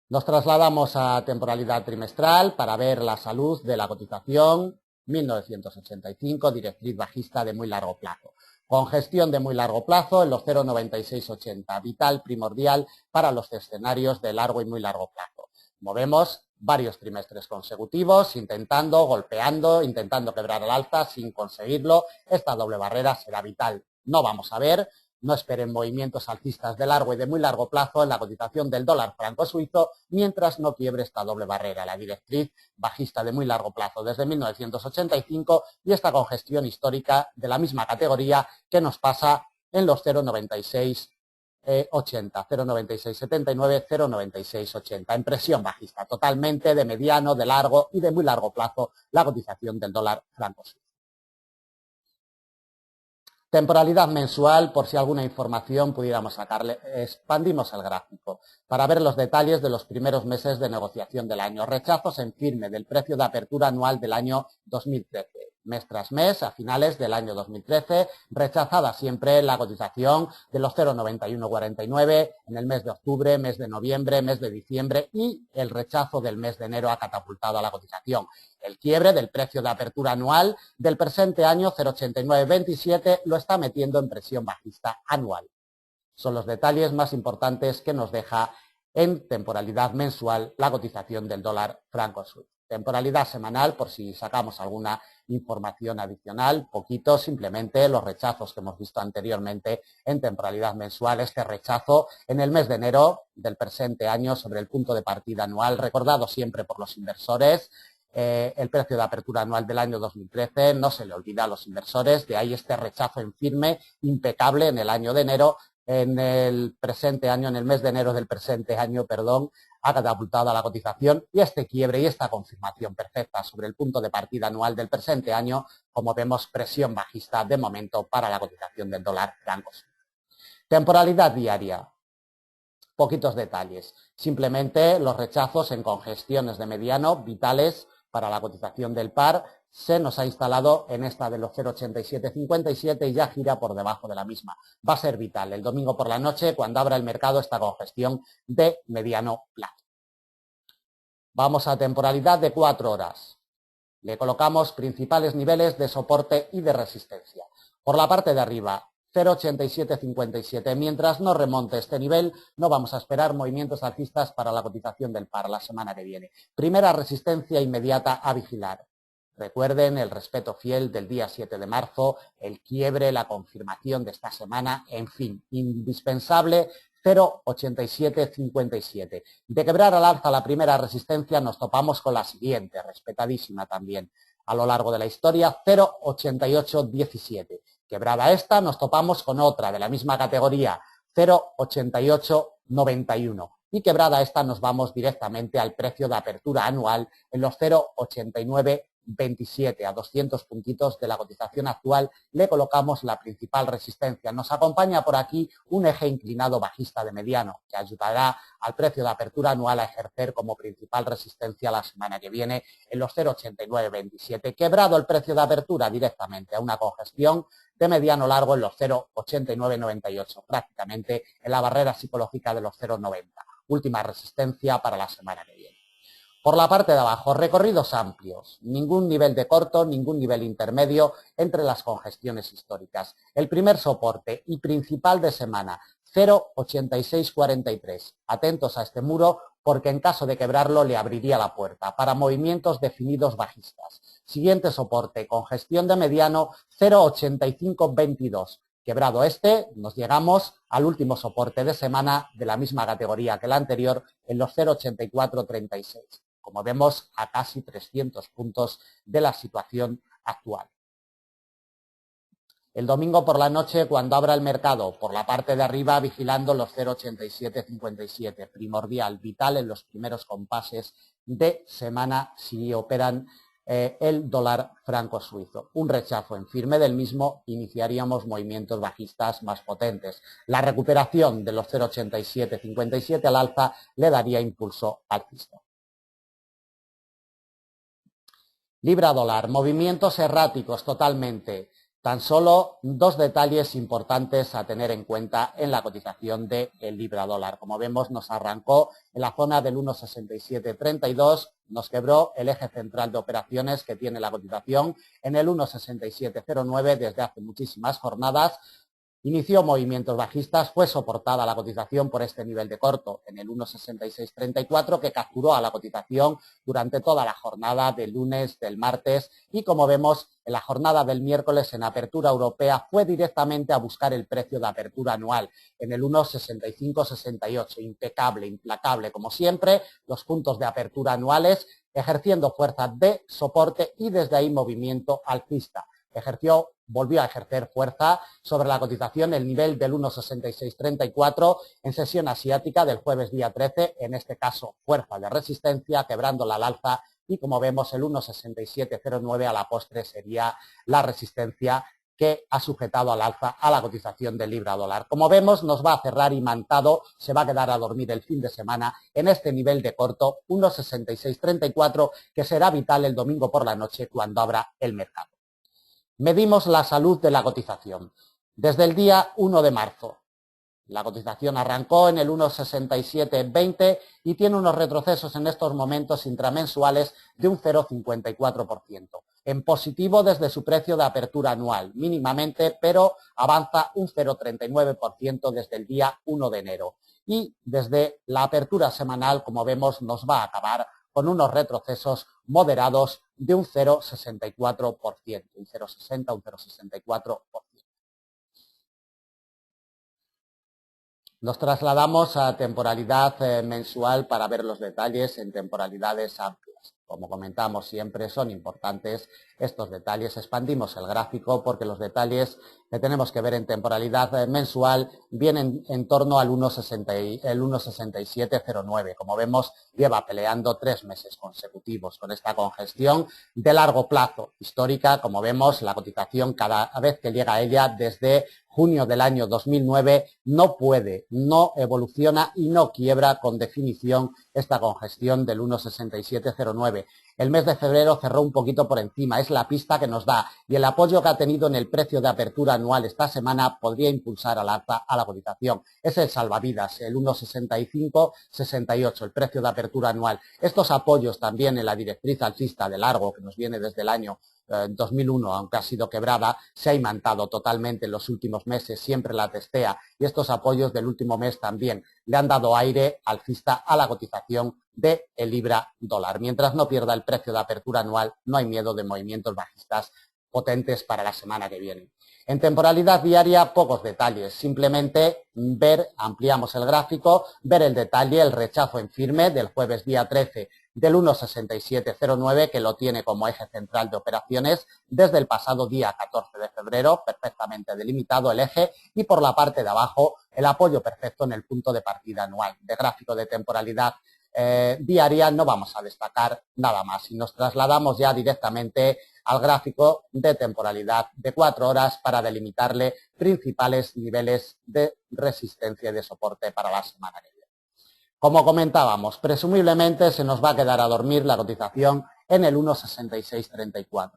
Nos trasladamos a temporalidad trimestral para ver la salud de la cotización 1985, directriz bajista de muy largo plazo. Congestión de muy largo plazo en los 0,9680, vital, primordial para los escenarios de largo y muy largo plazo. Movemos varios trimestres consecutivos, golpeando, intentando quebrar al alza sin conseguirlo. Esta doble barrera será vital. No vamos a ver. No esperen movimientos alcistas de largo y de muy largo plazo en la cotización del dólar franco suizo mientras no quiebre esta doble barrera, la directriz bajista de muy largo plazo desde 1985 y esta congestión histórica de la misma categoría que nos pasa en los 0,9680, 0,9679, 0,9680, en presión bajista, totalmente de mediano, de largo y de muy largo plazo la cotización del dólar franco suizo. Temporalidad mensual, por si alguna información pudiéramos sacarle, expandimos el gráfico para ver los detalles de los primeros meses de negociación del año. Rechazos en firme del precio de apertura anual del año 2013. Mes tras mes, a finales del año 2013, rechazada siempre la cotización de los 0,9149 en el mes de octubre, mes de noviembre, mes de diciembre y el rechazo del mes de enero ha catapultado a la cotización. El quiebre del precio de apertura anual del presente año 0,8927 lo está metiendo en presión bajista anual. Son los detalles más importantes que nos deja en temporalidad mensual la cotización del dólar franco suizo. Temporalidad semanal, por si sacamos alguna información adicional, poquito, simplemente los rechazos que hemos visto anteriormente en temporalidad mensual, este rechazo en el mes de enero del presente año sobre el punto de partida anual, recordado siempre por los inversores, el precio de apertura anual del año 2013, no se le olvida a los inversores, de ahí este rechazo en firme, impecable en el año de enero, en el presente año, en el mes de enero del presente año, perdón, ha catapultado a la cotización y este quiebre y esta confirmación perfecta sobre el punto de partida anual del presente año, como vemos, presión bajista de momento para la cotización del dólar franco suizo. Temporalidad diaria. Poquitos detalles. Simplemente los rechazos en congestiones de mediano vitales para la cotización del par se nos ha instalado en esta de los 0,8757 y ya gira por debajo de la misma. Va a ser vital el domingo por la noche cuando abra el mercado esta congestión de mediano plazo. Vamos a temporalidad de 4 horas. Le colocamos principales niveles de soporte y de resistencia. Por la parte de arriba, 0,8757. Mientras no remonte este nivel, no vamos a esperar movimientos alcistas para la cotización del par la semana que viene. Primera resistencia inmediata a vigilar. Recuerden el respeto fiel del día 7 de marzo, el quiebre, la confirmación de esta semana, en fin, indispensable 0,8757. De quebrar al alza la primera resistencia nos topamos con la siguiente, respetadísima también a lo largo de la historia, 0,8817. Quebrada esta, nos topamos con otra de la misma categoría, 0,8891. Y quebrada esta, nos vamos directamente al precio de apertura anual en los 0,8927. A 200 puntitos de la cotización actual le colocamos la principal resistencia. Nos acompaña por aquí un eje inclinado bajista de mediano que ayudará al precio de apertura anual a ejercer como principal resistencia la semana que viene en los 0,8927. Quebrado el precio de apertura directamente a una congestión de mediano largo en los 0,8998, prácticamente en la barrera psicológica de los 0,90. Última resistencia para la semana que viene. Por la parte de abajo, recorridos amplios, ningún nivel de corto, ningún nivel intermedio entre las congestiones históricas. El primer soporte y principal de semana, 0,8643. Atentos a este muro porque en caso de quebrarlo le abriría la puerta para movimientos definidos bajistas. Siguiente soporte, congestión de mediano, 0,8522. Quebrado este, nos llegamos al último soporte de semana de la misma categoría que el anterior en los 0,8436. Como vemos, a casi 300 puntos de la situación actual. El domingo por la noche, cuando abra el mercado, por la parte de arriba, vigilando los 0,8757. Primordial, vital en los primeros compases de semana si operan el dólar franco suizo. Un rechazo en firme del mismo, iniciaríamos movimientos bajistas más potentes. La recuperación de los 0,8757 al alza le daría impulso alcista. Libra dólar, movimientos erráticos totalmente. Tan solo dos detalles importantes a tener en cuenta en la cotización del libra dólar. Como vemos, nos arrancó en la zona del 1,6732, nos quebró el eje central de operaciones que tiene la cotización en el 1,6709 desde hace muchísimas jornadas. Inició movimientos bajistas, fue soportada la cotización por este nivel de corto en el 1,6634 que capturó a la cotización durante toda la jornada del lunes, del martes y como vemos en la jornada del miércoles en apertura europea fue directamente a buscar el precio de apertura anual en el 1,6568, impecable, implacable como siempre, los puntos de apertura anuales ejerciendo fuerza de soporte y desde ahí movimiento alcista. Volvió a ejercer fuerza sobre la cotización el nivel del 1,6634 en sesión asiática del jueves día 13, en este caso fuerza de resistencia, quebrándola al alza y como vemos el 1,6709 a la postre sería la resistencia que ha sujetado al alza a la cotización del libra dólar. Como vemos, nos va a cerrar imantado, se va a quedar a dormir el fin de semana en este nivel de corto 1,6634 que será vital el domingo por la noche cuando abra el mercado. Medimos la salud de la cotización. Desde el día 1 de marzo, la cotización arrancó en el 1,6720 y tiene unos retrocesos en estos momentos intramensuales de un 0,54%. En positivo desde su precio de apertura anual, mínimamente, pero avanza un 0,39% desde el día 1 de enero. Y desde la apertura semanal, como vemos, nos va a acabar con unos retrocesos moderados de un 0,64%, un 0,60, un 0,64%. Nos trasladamos a temporalidad mensual para ver los detalles en temporalidades amplias. Como comentamos siempre, son importantes estos detalles. Expandimos el gráfico porque los detalles que tenemos que ver en temporalidad mensual vienen en torno al 1,6709. Como vemos, lleva peleando 3 meses consecutivos con esta congestión de largo plazo histórica. Como vemos, la cotización cada vez que llega a ella desde junio del año 2009 no evoluciona y no quiebra con definición esta congestión del 1,6709. El mes de febrero cerró un poquito por encima, es la pista que nos da, y el apoyo que ha tenido en el precio de apertura anual esta semana podría impulsar al alza a la cotización. Es el salvavidas, el 1,6568, el precio de apertura anual. Estos apoyos también en la directriz alcista de largo que nos viene desde el año 2001, aunque ha sido quebrada, se ha imantado totalmente en los últimos meses, siempre la testea, y estos apoyos del último mes también le han dado aire alcista a la cotización del libra dólar. Mientras no pierda el precio de apertura anual, no hay miedo de movimientos bajistas potentes para la semana que viene. En temporalidad diaria, pocos detalles, simplemente ampliamos el gráfico, ver el detalle, el rechazo en firme del jueves día 13 del 1,6709, que lo tiene como eje central de operaciones desde el pasado día 14 de febrero, perfectamente delimitado el eje, y por la parte de abajo el apoyo perfecto en el punto de partida anual. De gráfico de temporalidad diaria no vamos a destacar nada más y nos trasladamos ya directamente al gráfico de temporalidad de 4 horas para delimitarle principales niveles de resistencia y de soporte para la semana que viene. Como comentábamos, presumiblemente se nos va a quedar a dormir la cotización en el 1,6634.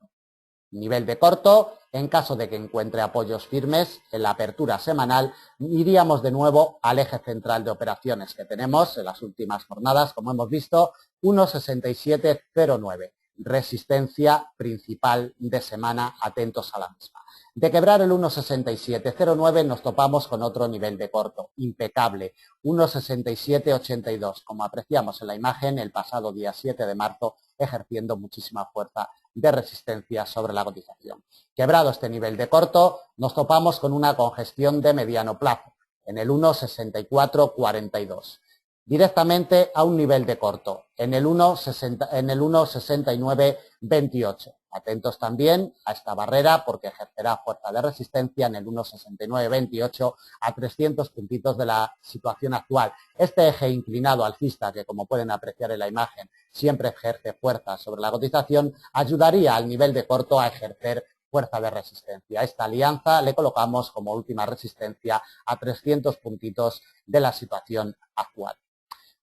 Nivel de corto, en caso de que encuentre apoyos firmes en la apertura semanal, iríamos de nuevo al eje central de operaciones que tenemos en las últimas jornadas, como hemos visto, 1,6709, resistencia principal de semana, atentos a la misma. De quebrar el 1,6709 nos topamos con otro nivel de corto, impecable, 1,6782, como apreciamos en la imagen el pasado día 7 de marzo, ejerciendo muchísima fuerza de resistencia sobre la cotización. Quebrado este nivel de corto, nos topamos con una congestión de mediano plazo, en el 1,6442. Directamente a un nivel de corto, en el 1,6928. Atentos también a esta barrera porque ejercerá fuerza de resistencia en el 1,6928 a 300 puntitos de la situación actual. Este eje inclinado alcista, que como pueden apreciar en la imagen, siempre ejerce fuerza sobre la cotización, ayudaría al nivel de corto a ejercer fuerza de resistencia. Esta alianza le colocamos como última resistencia a 300 puntitos de la situación actual.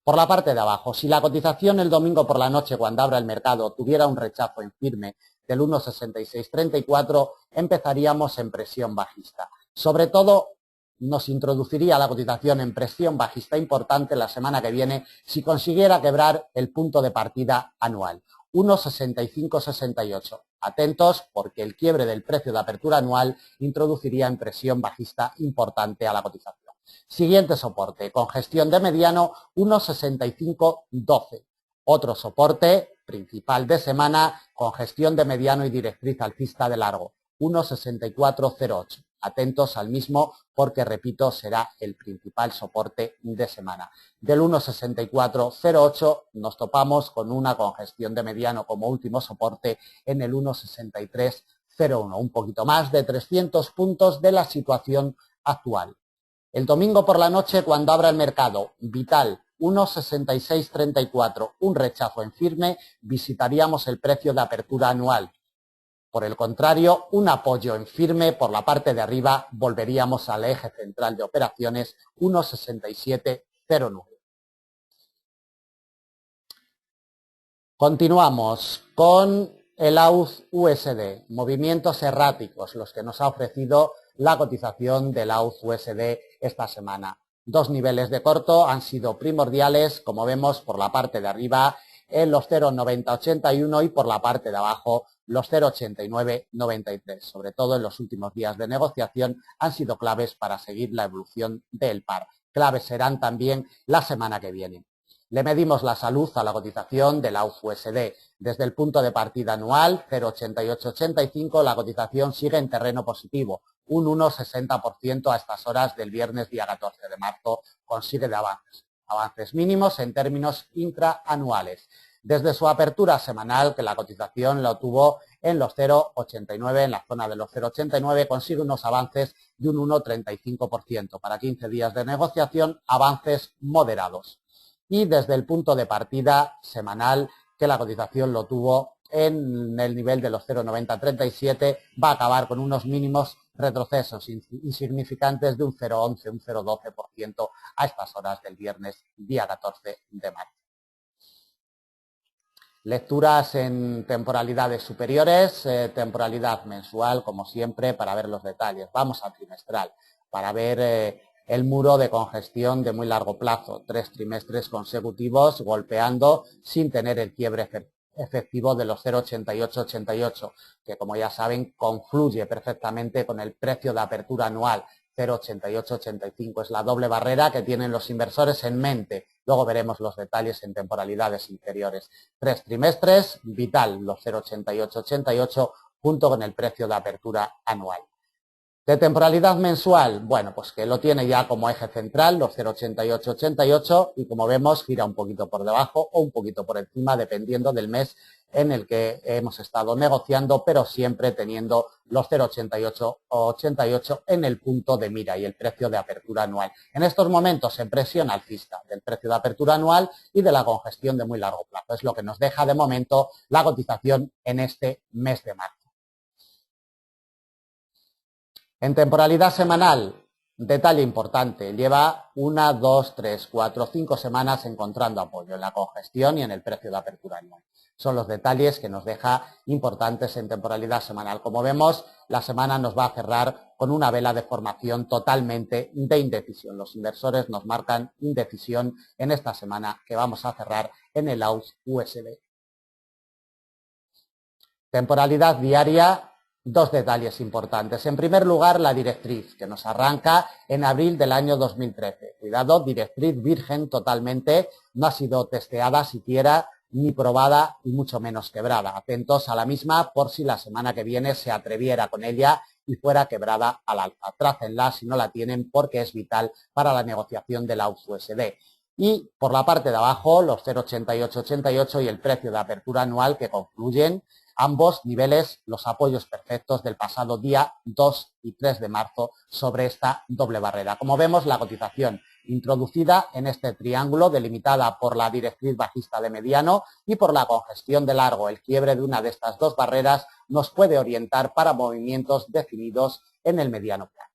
Por la parte de abajo, si la cotización el domingo por la noche cuando abra el mercado tuviera un rechazo en firme del 1,6634, empezaríamos en presión bajista. Sobre todo, nos introduciría la cotización en presión bajista importante la semana que viene si consiguiera quebrar el punto de partida anual, 1,6568. Atentos porque el quiebre del precio de apertura anual introduciría en presión bajista importante a la cotización. Siguiente soporte, congestión de mediano, 1,6512. Otro soporte principal de semana, congestión de mediano y directriz alcista de largo, 1,6408. Atentos al mismo porque, repito, será el principal soporte de semana. Del 1,6408 nos topamos con una congestión de mediano como último soporte en el 1,6301, un poquito más de 300 puntos de la situación actual. El domingo por la noche, cuando abra el mercado, vital, 1,6634, un rechazo en firme, visitaríamos el precio de apertura anual. Por el contrario, un apoyo en firme por la parte de arriba, volveríamos al eje central de operaciones, 1,6709. Continuamos con el AUD-USD, movimientos erráticos, los que nos ha ofrecido la cotización del AUD-USD esta semana. Dos niveles de corto han sido primordiales, como vemos por la parte de arriba en los 0,9081 y por la parte de abajo los 0,8993. Sobre todo en los últimos días de negociación han sido claves para seguir la evolución del par. Claves serán también la semana que viene. Le medimos la salud a la cotización del AUD-USD. Desde el punto de partida anual, 0,8885, la cotización sigue en terreno positivo. Un 1,60% a estas horas del viernes día 14 de marzo consigue de avances. Avances mínimos en términos intraanuales. desde su apertura semanal, que la cotización lo tuvo en los 0,89, en la zona de los 0,89, consigue unos avances de un 1,35%. Para 15 días de negociación, avances moderados. Y desde el punto de partida semanal, que la cotización lo tuvo en el nivel de los 0,9037, va a acabar con unos mínimos retrocesos insignificantes de un 0,11, un 0,12% a estas horas del viernes, día 14 de marzo. Lecturas en temporalidades superiores, temporalidad mensual, como siempre, para ver los detalles. Vamos a trimestral, para ver el muro de congestión de muy largo plazo, 3 trimestres consecutivos golpeando sin tener el quiebre efectivo de los 0,8888, que como ya saben confluye perfectamente con el precio de apertura anual. 0,8885 es la doble barrera que tienen los inversores en mente. Luego veremos los detalles en temporalidades inferiores. 3 trimestres, vital los 0,8888 junto con el precio de apertura anual. De temporalidad mensual, bueno, pues que lo tiene ya como eje central, los 0,8888, y como vemos gira un poquito por debajo o un poquito por encima, dependiendo del mes en el que hemos estado negociando, pero siempre teniendo los 0,88 o 88 en el punto de mira y el precio de apertura anual. En estos momentos en presión alcista del precio de apertura anual y de la congestión de muy largo plazo. Es lo que nos deja de momento la cotización en este mes de marzo. En temporalidad semanal, detalle importante, lleva 1, 2, 3, 4, 5 semanas encontrando apoyo en la congestión y en el precio de apertura anual. Son los detalles que nos deja importantes en temporalidad semanal. Como vemos, la semana nos va a cerrar con una vela de formación totalmente de indecisión. Los inversores nos marcan indecisión en esta semana que vamos a cerrar en el AUS-USD. Temporalidad diaria. Dos detalles importantes. En primer lugar, la directriz, que nos arranca en abril del año 2013. Cuidado, directriz virgen totalmente, no ha sido testeada siquiera, ni probada, y mucho menos quebrada. Atentos a la misma por si la semana que viene se atreviera con ella y fuera quebrada al alza. Trácenla si no la tienen porque es vital para la negociación del AUS-USD. Y por la parte de abajo, los 0,8888 y el precio de apertura anual que concluyen ambos niveles, los apoyos perfectos del pasado día 2 y 3 de marzo sobre esta doble barrera. Como vemos, la cotización introducida en este triángulo delimitada por la directriz bajista de mediano y por la congestión de largo, el quiebre de una de estas dos barreras nos puede orientar para movimientos definidos en el mediano plano.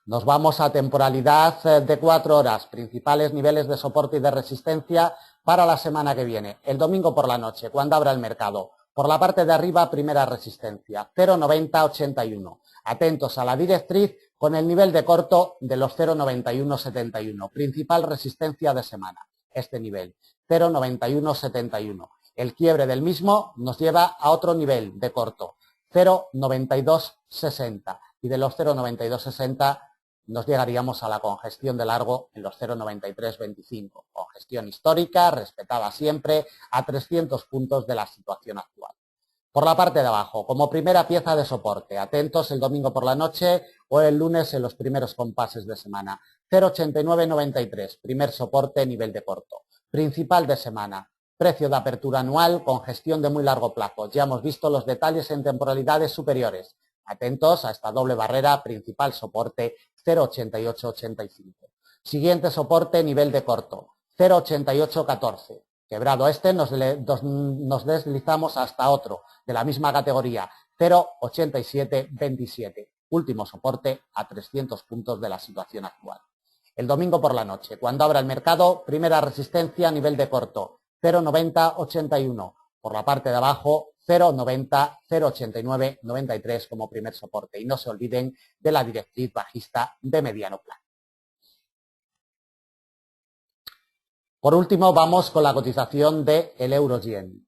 Nos vamos a temporalidad de 4 horas, principales niveles de soporte y de resistencia para la semana que viene. El domingo por la noche, cuando abra el mercado. Por la parte de arriba, primera resistencia, 0,9081. Atentos a la directriz con el nivel de corto de los 0,9171. Principal resistencia de semana, este nivel, 0,9171. El quiebre del mismo nos lleva a otro nivel de corto, 0,9260. Y de los 0,9260 nos llegaríamos a la congestión de largo en los 0,9325. Congestión histórica, respetada siempre, a 300 puntos de la situación actual. Por la parte de abajo, como primera pieza de soporte, atentos el domingo por la noche o el lunes en los primeros compases de semana. 0,8993, primer soporte, nivel de corto. Principal de semana, precio de apertura anual, congestión de muy largo plazo. Ya hemos visto los detalles en temporalidades superiores. Atentos a esta doble barrera, principal soporte 0,8885. Siguiente soporte, nivel de corto, 0,8814. Quebrado este, nos deslizamos hasta otro, de la misma categoría, 0,8727. Último soporte a 300 puntos de la situación actual. El domingo por la noche, cuando abra el mercado, primera resistencia, nivel de corto, 0,9081. Por la parte de abajo, 0,90, 0,89, 93 como primer soporte. Y no se olviden de la directriz bajista de mediano plano. Por último, vamos con la cotización del euro-yen.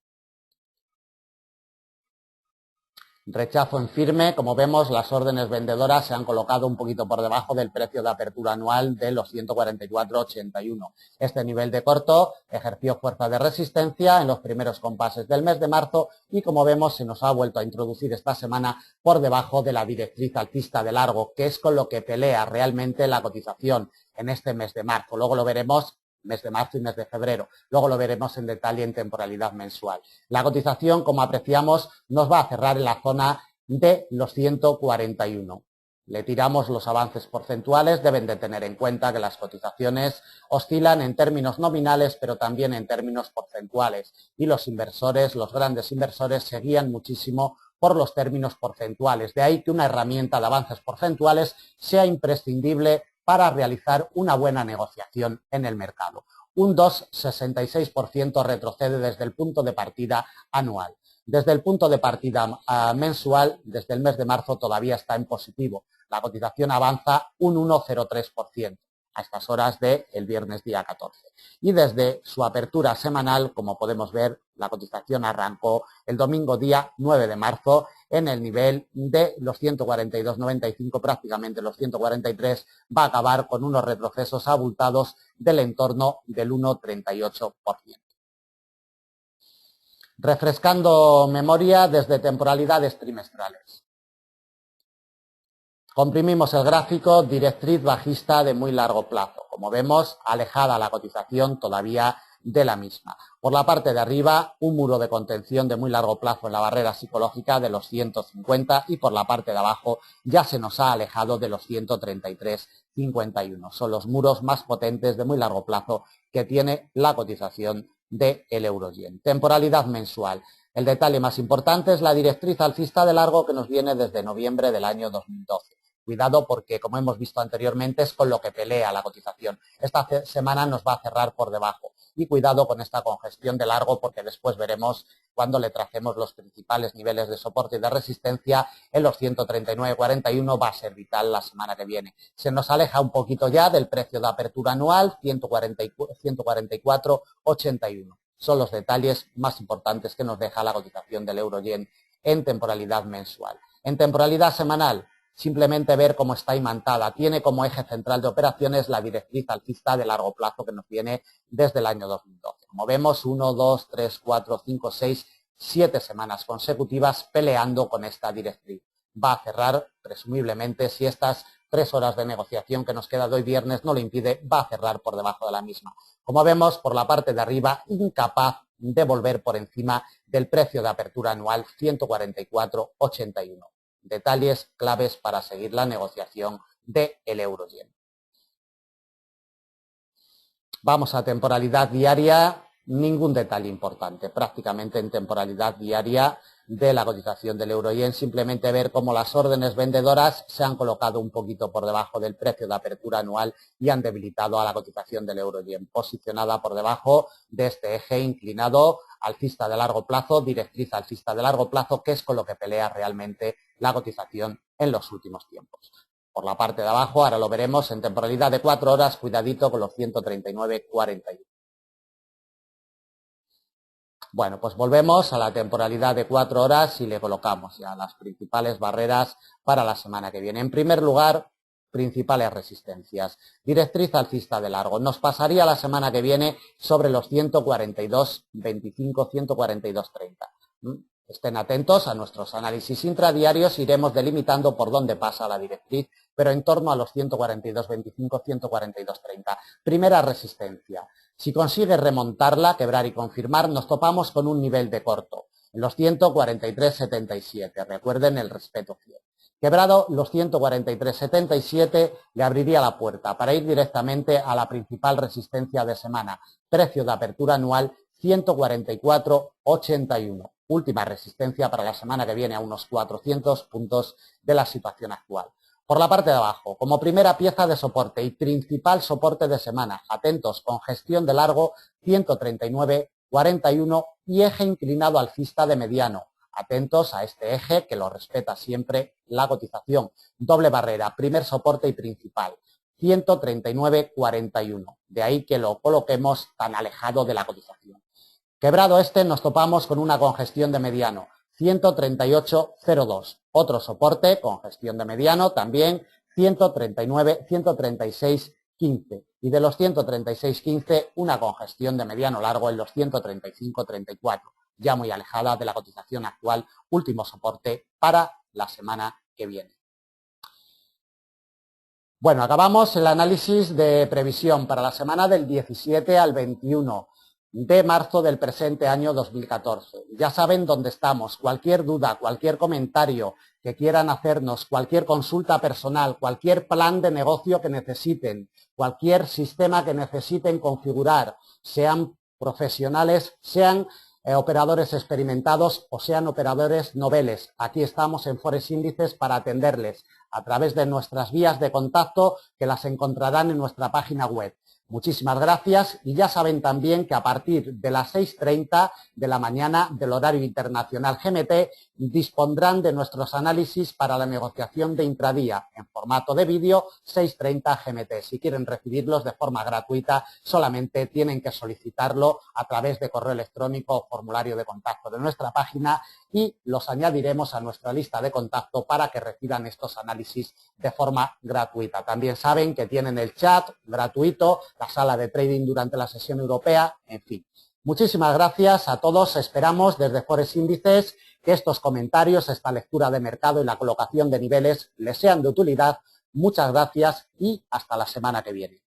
Rechazo en firme, como vemos las órdenes vendedoras se han colocado un poquito por debajo del precio de apertura anual de los 144,81. Este nivel de corto ejerció fuerza de resistencia en los primeros compases del mes de marzo y como vemos se nos ha vuelto a introducir esta semana por debajo de la directriz alcista de largo, que es con lo que pelea realmente la cotización en este mes de marzo. Luego lo veremos mes de marzo y mes de febrero. Luego lo veremos en detalle en temporalidad mensual. La cotización, como apreciamos, nos va a cerrar en la zona de los 141. Le tiramos los avances porcentuales. Deben de tener en cuenta que las cotizaciones oscilan en términos nominales, pero también en términos porcentuales. Y los inversores, los grandes inversores, se guían muchísimo por los términos porcentuales. De ahí que una herramienta de avances porcentuales sea imprescindible para realizar una buena negociación en el mercado. Un 2,66% retrocede desde el punto de partida anual. Desde el punto de partida mensual, desde el mes de marzo, todavía está en positivo. La cotización avanza un 1,03% a estas horas del viernes día 14. Y desde su apertura semanal, como podemos ver, la cotización arrancó el domingo día 9 de marzo en el nivel de los 142,95, prácticamente los 143, va a acabar con unos retrocesos abultados del entorno del 1,38%. Refrescando memoria desde temporalidades trimestrales. Comprimimos el gráfico, directriz bajista de muy largo plazo. Como vemos, alejada la cotización todavía de la misma. Por la parte de arriba, un muro de contención de muy largo plazo en la barrera psicológica de los 150 y por la parte de abajo ya se nos ha alejado de los 133,51. Son los muros más potentes de muy largo plazo que tiene la cotización del euro-yen. Temporalidad mensual. El detalle más importante es la directriz alcista de largo que nos viene desde noviembre del año 2012. Cuidado porque, como hemos visto anteriormente, es con lo que pelea la cotización. Esta semana nos va a cerrar por debajo. Y cuidado con esta congestión de largo porque después veremos cuando le tracemos los principales niveles de soporte y de resistencia en los 139,41 va a ser vital la semana que viene. Se nos aleja un poquito ya del precio de apertura anual, 144,81. Son los detalles más importantes que nos deja la cotización del euro-yen en temporalidad mensual. En temporalidad semanal, simplemente ver cómo está imantada. Tiene como eje central de operaciones la directriz alcista de largo plazo que nos viene desde el año 2012. Como vemos, 1, 2, 3, 4, 5, 6, 7 semanas consecutivas peleando con esta directriz. Va a cerrar, presumiblemente, si estas 3 horas de negociación que nos queda de hoy viernes no lo impide, va a cerrar por debajo de la misma. Como vemos, por la parte de arriba, incapaz de volver por encima del precio de apertura anual 144,81. Detalles claves para seguir la negociación del euro-yen. Vamos a temporalidad diaria, ningún detalle importante. Prácticamente en temporalidad diaria de la cotización del euro-yen, simplemente ver cómo las órdenes vendedoras se han colocado un poquito por debajo del precio de apertura anual y han debilitado a la cotización del euro-yen, posicionada por debajo de este eje inclinado alcista de largo plazo, directriz alcista de largo plazo, que es con lo que pelea realmente la cotización en los últimos tiempos. Por la parte de abajo, ahora lo veremos en temporalidad de 4 horas, cuidadito con los 139,41. Bueno, pues volvemos a la temporalidad de 4 horas y le colocamos ya las principales barreras para la semana que viene. En primer lugar, principales resistencias. Directriz alcista de largo. Nos pasaría la semana que viene sobre los 142,25, 142,30. Estén atentos a nuestros análisis intradiarios, iremos delimitando por dónde pasa la directriz, pero en torno a los 142,25, 142,30. Primera resistencia. Si consigue remontarla, quebrar y confirmar, nos topamos con un nivel de corto, en los 143,77. Recuerden el respeto fiel. Quebrado los 143,77, le abriría la puerta para ir directamente a la principal resistencia de semana, precio de apertura anual 144,81. Última resistencia para la semana que viene a unos 400 puntos de la situación actual. Por la parte de abajo, como primera pieza de soporte y principal soporte de semana, atentos, congestión de largo 139,41 y eje inclinado alcista de mediano. Atentos a este eje que lo respeta siempre la cotización. Doble barrera, primer soporte y principal. 139,41. De ahí que lo coloquemos tan alejado de la cotización. Quebrado este, nos topamos con una congestión de mediano, 138,02. Otro soporte, congestión de mediano, también 139, 136,15. Y de los 136,15, una congestión de mediano largo en los 135,34. Ya muy alejada de la cotización actual, último soporte para la semana que viene. Bueno, acabamos el análisis de previsión para la semana del 17 al 21 de marzo del presente año 2014. Ya saben dónde estamos. Cualquier duda, cualquier comentario que quieran hacernos, cualquier consulta personal, cualquier plan de negocio que necesiten, cualquier sistema que necesiten configurar, sean profesionales, sean operadores experimentados o sean operadores noveles. Aquí estamos en Forex Índices para atenderles a través de nuestras vías de contacto que las encontrarán en nuestra página web. Muchísimas gracias y ya saben también que a partir de las 6:30 de la mañana del horario internacional GMT dispondrán de nuestros análisis para la negociación de intradía en formato de vídeo 6:30 GMT. Si quieren recibirlos de forma gratuita, solamente tienen que solicitarlo a través de correo electrónico o formulario de contacto de nuestra página y los añadiremos a nuestra lista de contacto para que reciban estos análisis de forma gratuita. También saben que tienen el chat gratuito, la sala de trading durante la sesión europea, en fin. Muchísimas gracias a todos. Esperamos desde Forex Índices que estos comentarios, esta lectura de mercado y la colocación de niveles les sean de utilidad. Muchas gracias y hasta la semana que viene.